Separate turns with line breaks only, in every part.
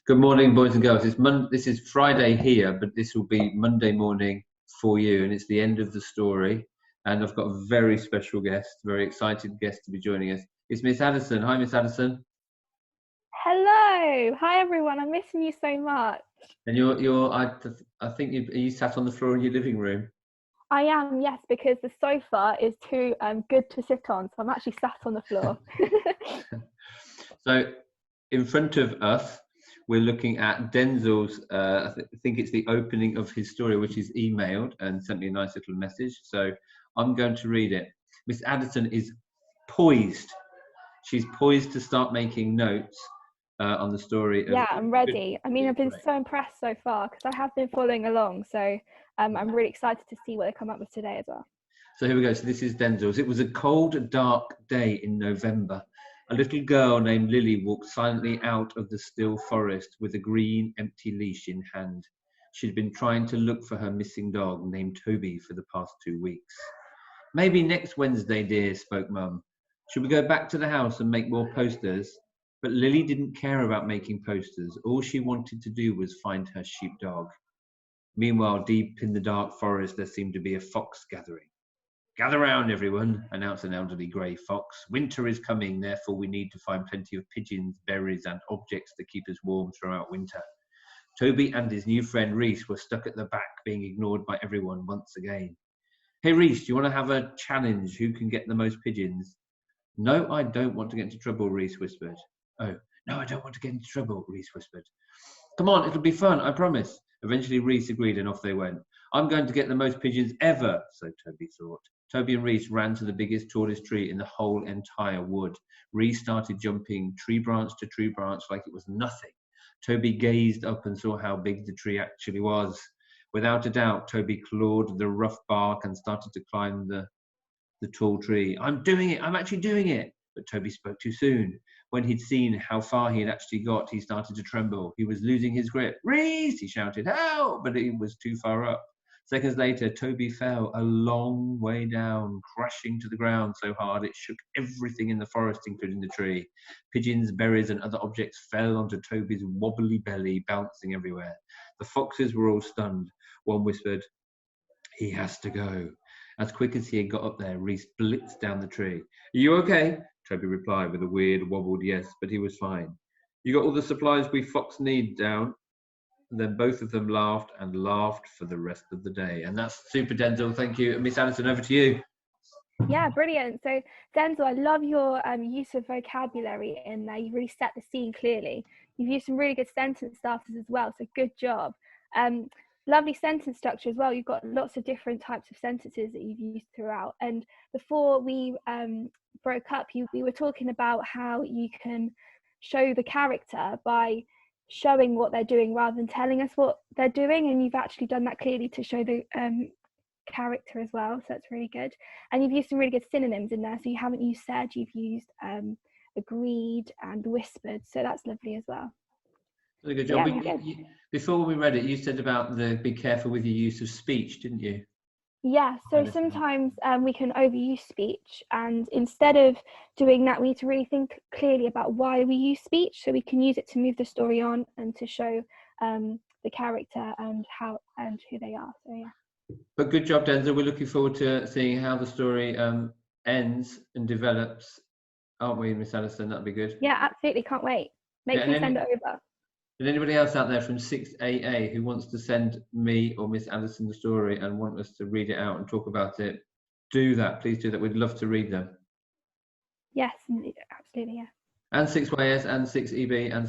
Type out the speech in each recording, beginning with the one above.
Good morning, boys and girls. This is Friday here, but this will be Monday morning for you, and it's the end of the story. And I've got a very special guest, very excited guest to be joining us. It's Miss Addison. Hi, Miss Addison.
Hello. Hi, everyone. I'm missing you so much.
And I think you sat on the floor in your living room.
I am, yes, because the sofa is too good to sit on, so I'm actually sat on the floor.
So, in front of us, we're looking at Denzel's, I think it's the opening of his story, which is emailed and sent me a nice little message. So I'm going to read it. Miss Addison is poised. She's poised to start making notes on the story.
Yeah, I'm ready. I mean, I've been so impressed so far because I have been following along. So I'm really excited to see what they come up with today as well.
So here we go. So this is Denzel's. It was a cold, dark day in November. A little girl named Lily walked silently out of the still forest with a green, empty leash in hand. She'd been trying to look for her missing dog named Toby for the past 2 weeks. Maybe next Wednesday, dear, spoke Mum. Should we go back to the house and make more posters? But Lily didn't care about making posters. All she wanted to do was find her sheepdog. Meanwhile, deep in the dark forest, there seemed to be a fox gathering. Gather round, everyone, announced an elderly grey fox. Winter is coming, therefore we need to find plenty of pigeons, berries and objects to keep us warm throughout winter. Toby and his new friend Reese were stuck at the back, being ignored by everyone once again. Hey Reese, do you want to have a challenge? Who can get the most pigeons? No, I don't want to get into trouble, Reese whispered. Oh, no, I don't want to get into trouble, Reese whispered. Come on, it'll be fun, I promise. Eventually Reese agreed and off they went. I'm going to get the most pigeons ever, so Toby thought. Toby and Reese ran to the biggest, tallest tree in the whole entire wood. Reese started jumping tree branch to tree branch like it was nothing. Toby gazed up and saw how big the tree actually was. Without a doubt, Toby clawed the rough bark and started to climb the tall tree. I'm doing it, I'm actually doing it. But Toby spoke too soon. When he'd seen how far he had actually got, he started to tremble. He was losing his grip. Reese, he shouted, help! But he was too far up. Seconds later, Toby fell a long way down, crashing to the ground so hard it shook everything in the forest, including the tree. Pigeons, berries, and other objects fell onto Toby's wobbly belly, bouncing everywhere. The foxes were all stunned. One whispered, he has to go. As quick as he had got up there, Reese blitzed down the tree. Are you okay? Toby replied with a weird, wobbled yes, but he was fine. You got all the supplies we fox need down? And then both of them laughed and laughed for the rest of the day. And that's super, Denzel. Thank you. Miss Addison, over to you.
Yeah, brilliant. So, Denzel, I love your use of vocabulary in there. You really set the scene clearly. You've used some really good sentence starters as well, so good job. Lovely sentence structure as well. You've got lots of different types of sentences that you've used throughout. And before we broke up, we were talking about how you can show the character by showing what they're doing rather than telling us what they're doing, and you've actually done that clearly to show the character as well, so that's really good. And you've used some really good synonyms in there, so you haven't used said, you've used agreed and whispered, so that's lovely as well.
Really good job. Before we read it, you said about be careful with your use of speech, didn't you?
Yeah, so sometimes we can overuse speech, and instead of doing that, we need to really think clearly about why we use speech, so we can use it to move the story on and to show the character and who they are. So yeah.
But good job, Denzel. We're looking forward to seeing how the story ends and develops, aren't we, Miss Addison? That'd be good.
Yeah, absolutely. Can't wait. Make me send it over.
And anybody else out there from 6AA who wants to send me or Miss Addison the story and want us to read it out and talk about it, do that. Please do that. We'd love to read them.
Yes, absolutely, yeah.
And 6YS and 6EB and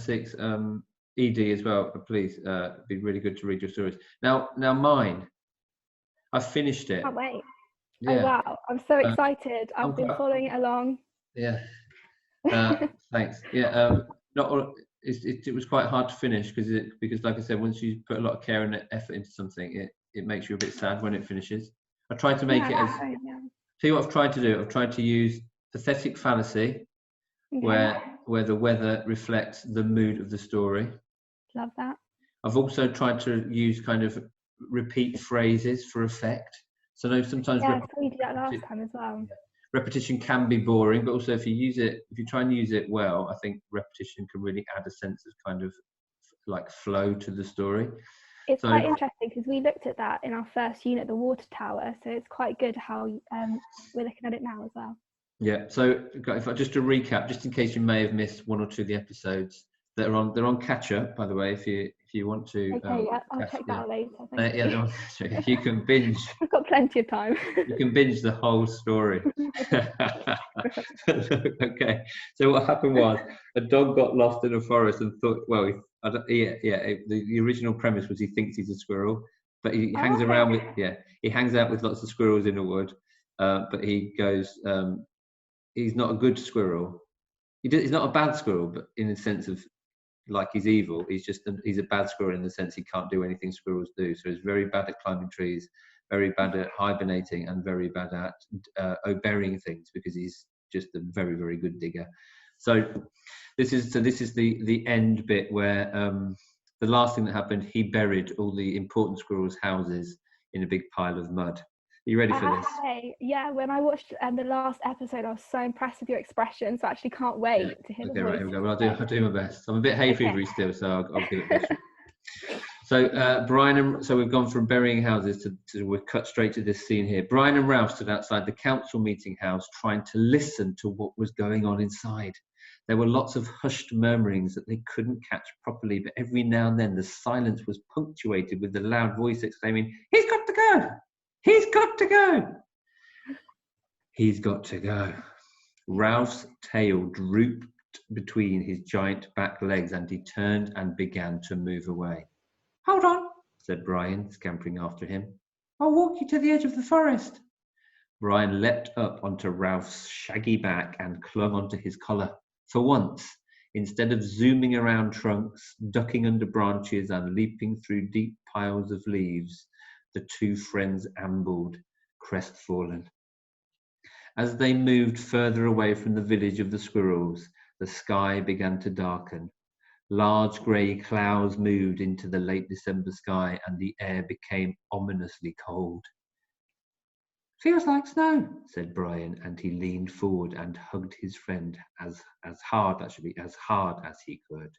6ED as well. Please, it'd be really good to read your stories. Now mine. I've finished it.
Can't wait. Yeah. Oh, wow. I'm so excited. I've been following it along.
Yeah. Thanks. Yeah. It was quite hard to finish because, like I said, once you put a lot of care and effort into something, it makes you a bit sad when it finishes. I tried to make it as. Tell you what I've tried to do. I've tried to use pathetic fallacy, where the weather reflects the mood of the story.
Love that.
I've also tried to use kind of repeat phrases for effect. So no, sometimes
we did that last time as well.
Repetition can be boring, but also if you try and use it well, I think repetition can really add a sense of kind of like flow to the story.
It's
So
quite interesting because we looked at that in our first unit, the water tower. So it's quite good how we're looking at it now as well.
yeah, so if I just to recap, just in case you may have missed one or two of the episodes, they're on catch up, by the way. If you want to,
Okay, yeah, I'll check that out later. Thank you.
they're on, you can binge.
We've got plenty of time.
You can binge the whole story. Okay, so what happened was a dog got lost in a forest and thought, well, the original premise was he thinks he's a squirrel, but he hangs around with, he hangs out with lots of squirrels in a wood, but he goes, he's not a good squirrel. He's not a bad squirrel, but in the sense of like he's evil. He's a bad squirrel in the sense he can't do anything squirrels do. So he's very bad at climbing trees, very bad at hibernating, and very bad at burying things because he's just a very, very good digger. So this is the end bit where the last thing that happened, he buried all the important squirrels' houses in a big pile of mud. Are you ready for this?
Yeah, when I watched the last episode, I was so impressed with your expression. So I actually can't wait to hear the voice.
Right, here we go. Well, I'll do my best. I'm a bit hay fevery still, so I'll give it best. So Brian so we've gone from burying houses to we've cut straight to this scene here. Brian and Ralph stood outside the council meeting house trying to listen to what was going on inside. There were lots of hushed murmurings that they couldn't catch properly, but every now and then the silence was punctuated with the loud voice exclaiming, "He's got to go! He's got to go! He's got to go." Ralph's tail drooped between his giant back legs and he turned and began to move away. "Hold on," said Brian, scampering after him. "I'll walk you to the edge of the forest." Brian leapt up onto Ralph's shaggy back and clung onto his collar. For once, instead of zooming around trunks, ducking under branches and leaping through deep piles of leaves, the two friends ambled, crestfallen. As they moved further away from the village of the squirrels, the sky began to darken. Large grey clouds moved into the late December sky and the air became ominously cold. "Feels like snow," said Brian, and he leaned forward and hugged his friend as hard as he could.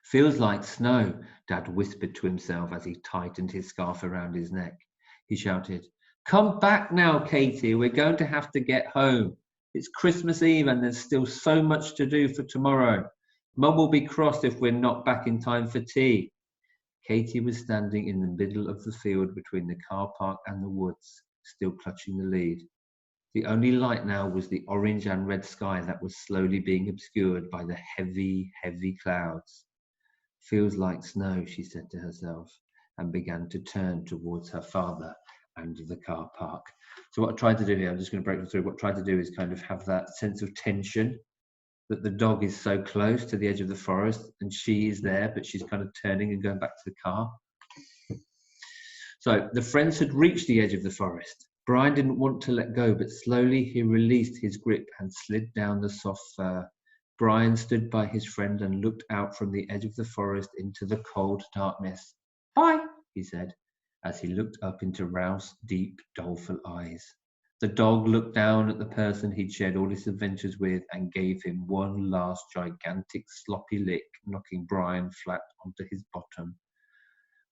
"Feels like snow," Dad whispered to himself as he tightened his scarf around his neck. He shouted, "Come back now, Katie. We're going to have to get home. It's Christmas Eve and there's still so much to do for tomorrow. Mum will be cross if we're not back in time for tea." Katie was standing in the middle of the field between the car park and the woods, still clutching the lead. The only light now was the orange and red sky that was slowly being obscured by the heavy, heavy clouds. "Feels like snow," she said to herself, and began to turn towards her father and the car park. So what I tried to do here, I'm just going to break it through. What I tried to do is kind of have that sense of tension, that the dog is so close to the edge of the forest and she is there, but she's kind of turning and going back to the car. So the friends had reached the edge of the forest. Brian didn't want to let go, but slowly he released his grip and slid down the soft fur. Brian stood by his friend and looked out from the edge of the forest into the cold darkness. "Bye," he said, as he looked up into Ralph's deep, doleful eyes. The dog looked down at the person he'd shared all his adventures with and gave him one last gigantic sloppy lick, knocking Brian flat onto his bottom.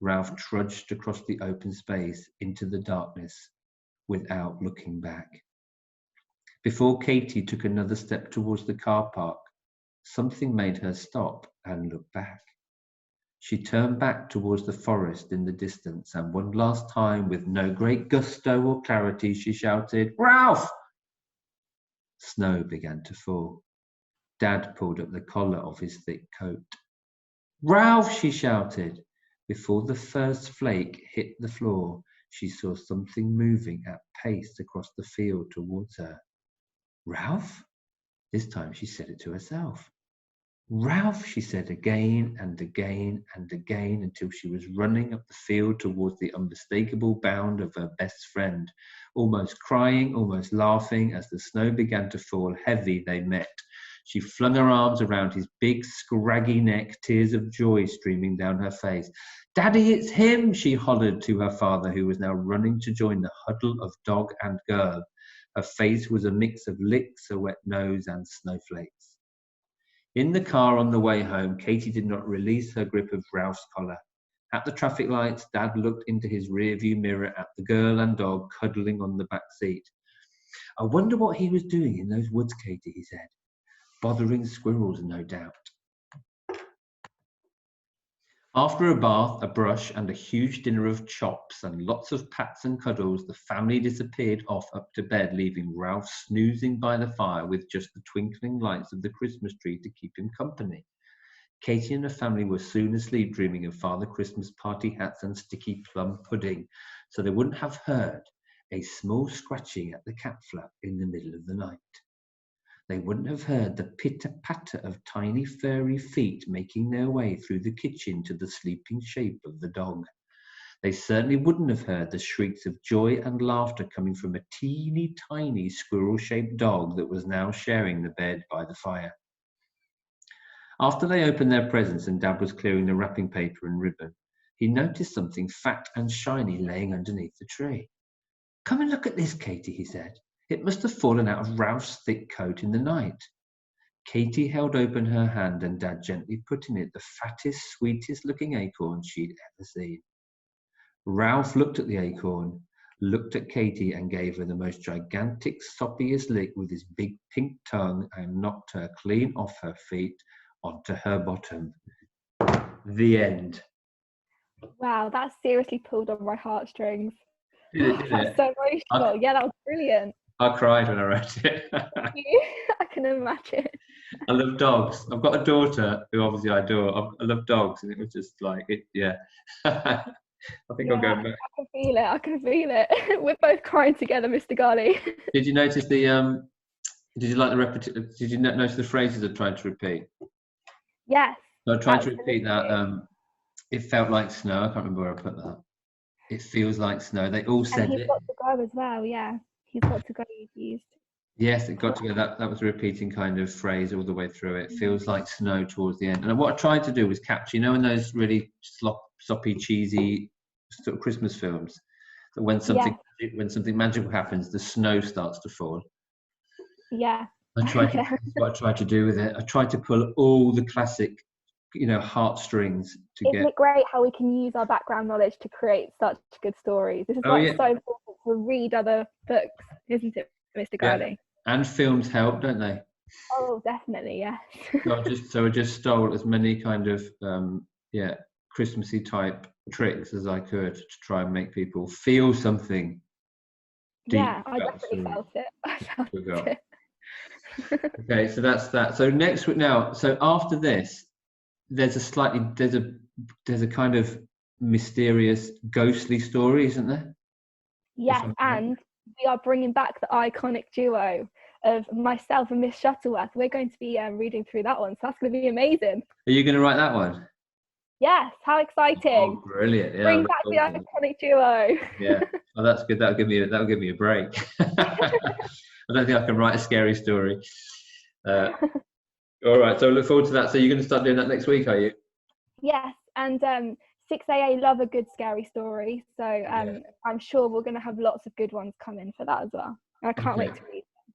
Ralph trudged across the open space into the darkness without looking back. Before Katie took another step towards the car park, something made her stop and look back. She turned back towards the forest in the distance, and one last time, with no great gusto or clarity, she shouted, "Ralph!" Snow began to fall. Dad pulled up the collar of his thick coat. "Ralph!" she shouted. Before the first flake hit the floor, she saw something moving at pace across the field towards her. "Ralph?" This time she said it to herself. "Ralph," she said again and again and again until she was running up the field towards the unmistakable bound of her best friend, almost crying, almost laughing. As the snow began to fall heavy, they met. She flung her arms around his big, scraggy neck, tears of joy streaming down her face. "Daddy, it's him!" she hollered to her father, who was now running to join the huddle of dog and girl. Her face was a mix of licks, a wet nose, and snowflakes. In the car on the way home, Katie did not release her grip of Ralph's collar. At the traffic lights, Dad looked into his rearview mirror at the girl and dog cuddling on the back seat. I wonder what he was doing in those woods, Katie, he said. Bothering squirrels, no doubt. After a bath, a brush, and a huge dinner of chops and lots of pats and cuddles, the family disappeared off up to bed, leaving Ralph snoozing by the fire with just the twinkling lights of the Christmas tree to keep him company. Katie and her family were soon asleep, dreaming of Father Christmas party hats and sticky plum pudding, so they wouldn't have heard a small scratching at the cat flap in the middle of the night. They wouldn't have heard the pitter-patter of tiny furry feet making their way through the kitchen to the sleeping shape of the dog. They certainly wouldn't have heard the shrieks of joy and laughter coming from a teeny tiny squirrel-shaped dog that was now sharing the bed by the fire. After they opened their presents and Dad was clearing the wrapping paper and ribbon, he noticed something fat and shiny laying underneath the tree. Come and look at this, Katie, he said. It must have fallen out of Ralph's thick coat in the night. Katie held open her hand and Dad gently put in it the fattest, sweetest looking acorn she'd ever seen. Ralph looked at the acorn, looked at Katie and gave her the most gigantic, soppiest lick with his big pink tongue and knocked her clean off her feet onto her bottom. The end.
Wow, that seriously pulled on my heartstrings.
Did
That's so emotional. Yeah, that was brilliant.
I cried when I wrote it.
I can imagine.
I love dogs. I've got a daughter who obviously I adore. I love dogs, and it was just like it. Yeah, I think I'll go back.
I can feel it. I can feel it. We're both crying together, Mr. Garley.
Did you notice the? Did you like the repetition? Did you notice the phrases I tried to repeat?
Yes.
So I tried to repeat that. It felt like snow. I can't remember where I put that. It feels like snow. They all said
and
it.
He's got to go as well. Yeah, he's got to go. You've used.
Yes, it got to go. That was a repeating kind of phrase all the way through. It feels like snow towards the end. And what I tried to do was capture, in those really sloppy, cheesy sort of Christmas films, that when something magical happens, the snow starts to fall.
Yeah.
That's what I tried to do with it. I tried to pull all the classic, heartstrings to
Isn't it great how we can use our background knowledge to create such good stories? This is why it's so important to read other books, isn't it, Mr. Garley?
Yeah. And films help, don't they?
Oh, definitely, yes.
So I just stole as many kind of Christmassy type tricks as I could to try and make people feel something.
Yeah, I definitely felt it. I felt it.
Okay, so that's that. So next week now. So after this, there's a kind of mysterious, ghostly story, isn't there?
Yes, and we are bringing back the iconic duo of myself and Miss Shuttleworth. We're going to be reading through that one, so that's going to be amazing.
Are you going to write that one?
Yes, how exciting!
Oh, brilliant! Yeah,
bring back the iconic duo.
Yeah, oh, that's good. That'll give me a break. I don't think I can write a scary story. All right, so I look forward to that. So you're going to start doing that next week, are you?
Yes, and 6AA love a good scary story, so I'm sure we're going to have lots of good ones come in for that as well. I can't wait to read them.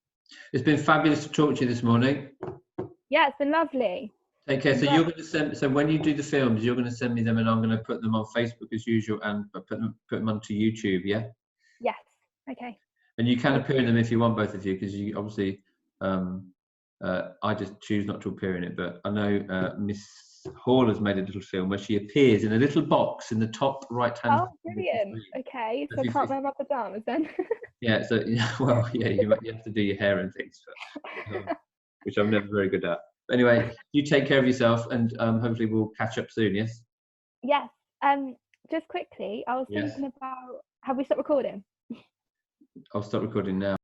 It's
been fabulous to talk to you this morning.
Yeah, it's been lovely.
Take care. So you're going to send. So when you do the films, you're going to send me them, and I'm going to put them on Facebook as usual, and put them onto YouTube. Yeah.
Yes. Okay.
And you can appear in them if you want, both of you, because you obviously. I just choose not to appear in it, but I know Miss Hall has made a little film where she appears in a little box in the top right-hand.
Oh, brilliant! Okay, so I can't wear my pajamas then.
Yeah. So you have to do your hair and things, which I'm never very good at. But anyway, you take care of yourself, and hopefully we'll catch up soon. Yes.
Yes. Just quickly, I was thinking about. Have we stopped recording?
I'll stop recording now.